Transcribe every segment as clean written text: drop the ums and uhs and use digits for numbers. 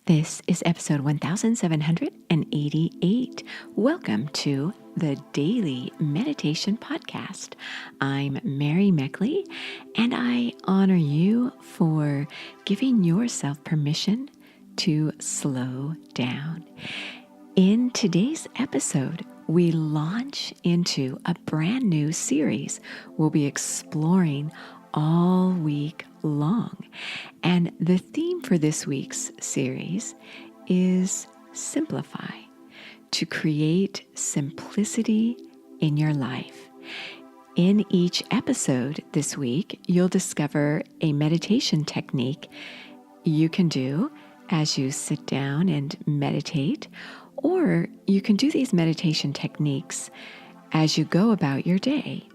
This is episode 1788. Welcome to the Daily Meditation Podcast. I'm Mary Meckley, and I honor you for giving yourself permission to slow down. In today's episode, we launch into a brand new series we'll be exploring all week long. And the theme for this week's series is Simplify, to create simplicity in your life. In each episode this week, you'll discover a meditation technique you can do as you sit down and meditate, or you can do these meditation techniques as you go about your day.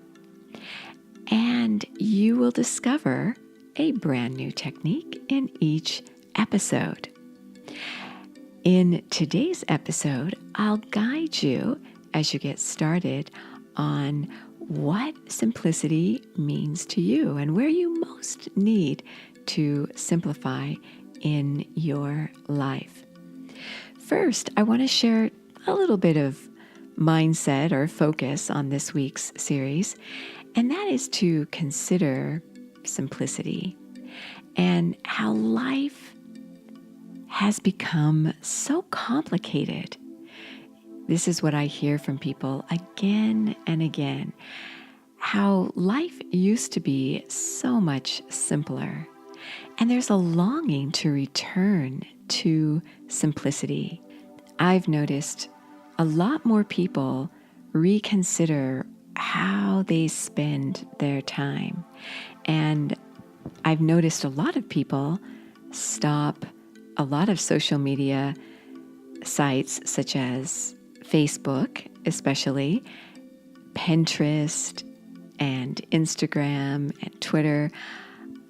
And you will discover a brand new technique in each episode. In today's episode, I'll guide you as you get started on what simplicity means to you and where you most need to simplify in your life. First, I want to share a little bit of mindset or focus on this week's series, and that is to consider simplicity and how life has become so complicated. This is what I hear from people again and again, how life used to be so much simpler. And there's a longing to return to simplicity. I've noticed a lot more people reconsider how they spend their time. And I've noticed a lot of people stop a lot of social media sites such as Facebook, especially Pinterest and Instagram and Twitter.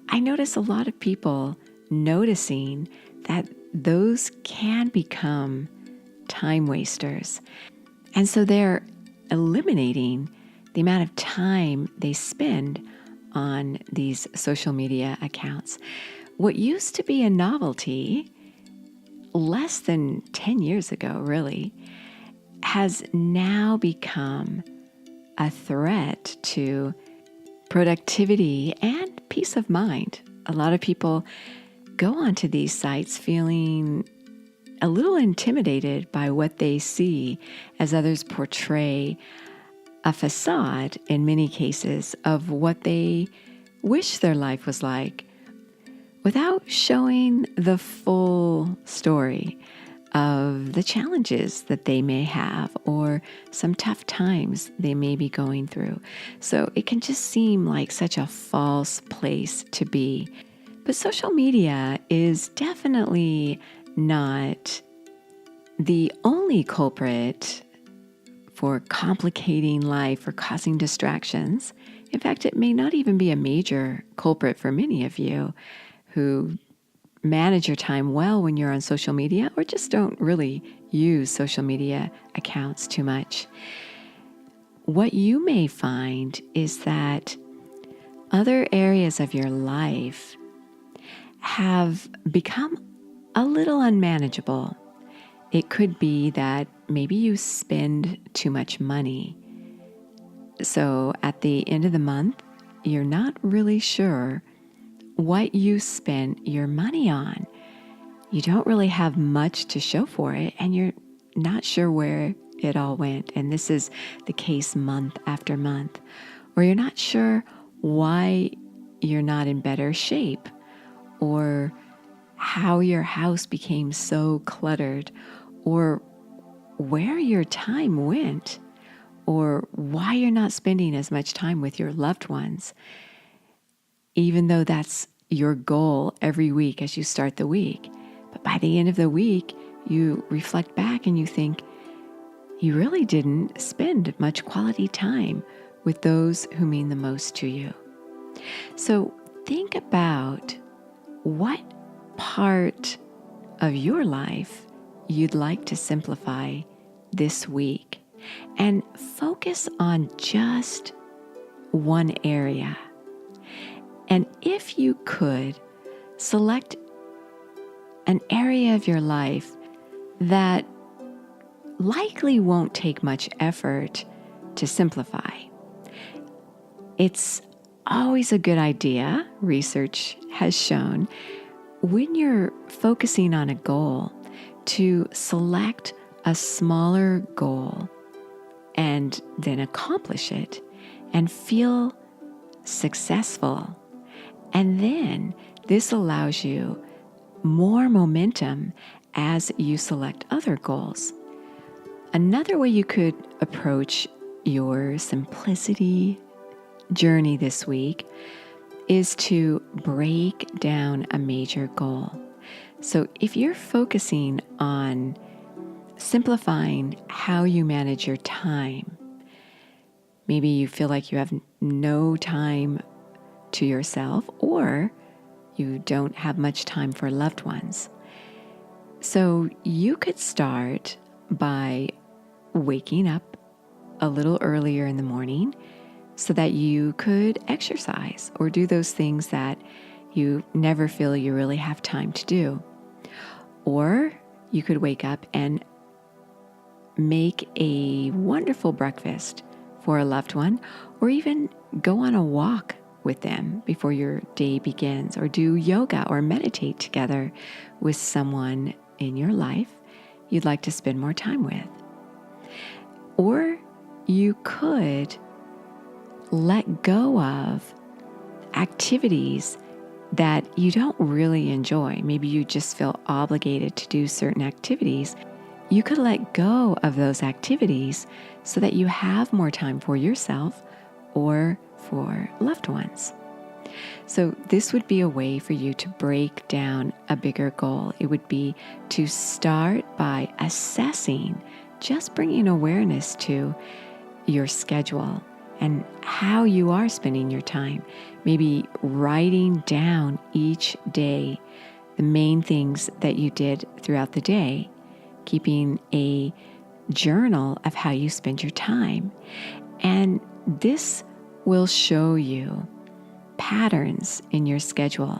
I notice a lot of people noticing that those can become time wasters. And so they're eliminating the amount of time they spend on these social media accounts. What used to be a novelty less than 10 years ago, really, has now become a threat to productivity and peace of mind. A lot of people go onto these sites feeling a little intimidated by what they see as others portray a facade, in many cases, of what they wish their life was like, without showing the full story of the challenges that they may have or some tough times they may be going through. So it can just seem like such a false place to be. But social media is definitely not the only culprit for complicating life or causing distractions. In fact, it may not even be a major culprit for many of you who manage your time well when you're on social media or just don't really use social media accounts too much. What you may find is that other areas of your life have become a little unmanageable. It could be that maybe you spend too much money. So at the end of the month, you're not really sure what you spent your money on. You don't really have much to show for it, and you're not sure where it all went. And this is the case month after month. Or you're not sure why you're not in better shape, or how your house became so cluttered, or where your time went, or why you're not spending as much time with your loved ones, even though that's your goal every week as you start the week. But by the end of the week, you reflect back and you think, you really didn't spend much quality time with those who mean the most to you. So think about what part of your life you'd like to simplify this week, and focus on just one area. And if you could, select an area of your life that likely won't take much effort to simplify. It's always a good idea, research has shown, when you're focusing on a goal, to select a smaller goal and then accomplish it and feel successful. And then this allows you more momentum as you select other goals. Another way you could approach your simplicity journey this week is to break down a major goal. So if you're focusing on simplifying how you manage your time, maybe you feel like you have no time to yourself, or you don't have much time for loved ones. So you could start by waking up a little earlier in the morning so that you could exercise or do those things that you never feel you really have time to do. Or you could wake up and make a wonderful breakfast for a loved one, or even go on a walk with them before your day begins, or do yoga or meditate together with someone in your life you'd like to spend more time with. Or you could let go of activities that you don't really enjoy. Maybe you just feel obligated to do certain activities. You could let go of those activities so that you have more time for yourself or for loved ones. So this would be a way for you to break down a bigger goal. It would be to start by assessing, just bringing awareness to your schedule and how you are spending your time. Maybe writing down each day the main things that you did throughout the day, keeping a journal of how you spend your time. And this will show you patterns in your schedule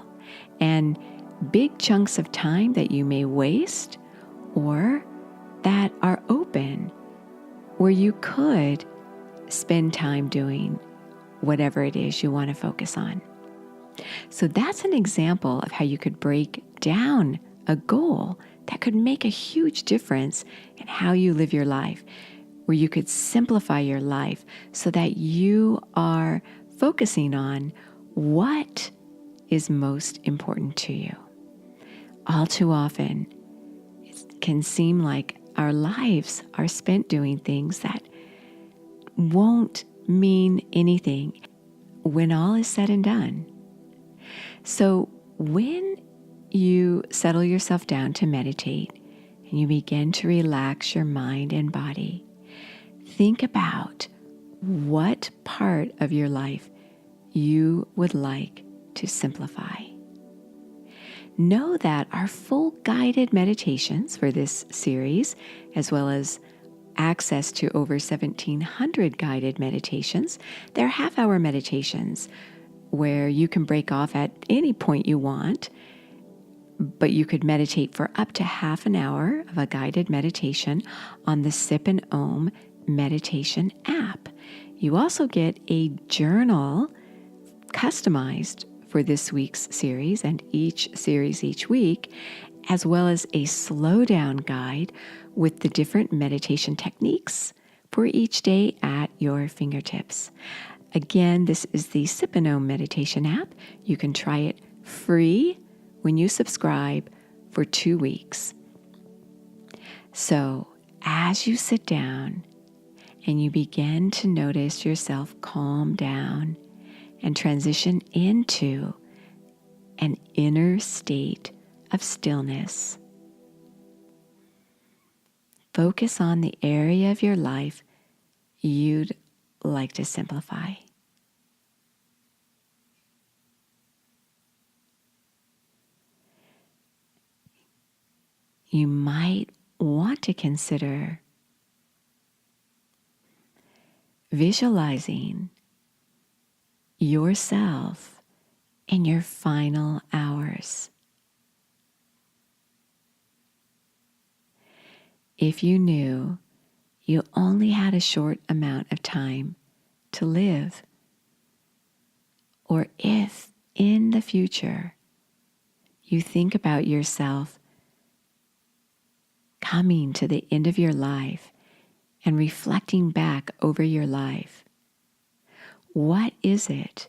and big chunks of time that you may waste or that are open where you could spend time doing whatever it is you want to focus on. So that's an example of how you could break down a goal that could make a huge difference in how you live your life, where you could simplify your life so that you are focusing on what is most important to you. All too often, it can seem like our lives are spent doing things that won't mean anything when all is said and done. So when you settle yourself down to meditate and you begin to relax your mind and body, think about what part of your life you would like to simplify. Know that our full guided meditations for this series, as well as access to over 1,700 guided meditations, they're half-hour meditations where you can break off at any point you want, but you could meditate for up to half an hour of a guided meditation on the Sip and Om meditation app. You also get a journal customized for this week's series and each series each week, as well as a slow down guide with the different meditation techniques for each day at your fingertips. Again, this is the Sip and Om meditation app. You can try it free when you subscribe for 2 weeks. So as you sit down and you begin to notice yourself calm down and transition into an inner state of stillness, focus on the area of your life you'd like to simplify. You might want to consider visualizing yourself in your final hours. if you knew you only had a short amount of time to live, or if in the future you think about yourself coming to the end of your life and reflecting back over your life, what is it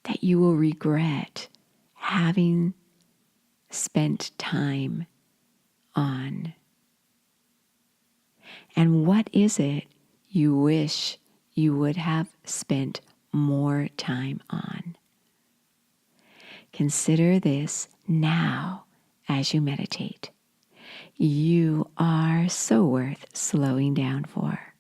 that you will regret having spent time on? And what is it you wish you would have spent more time on? Consider this now as you meditate. You are so worth slowing down for.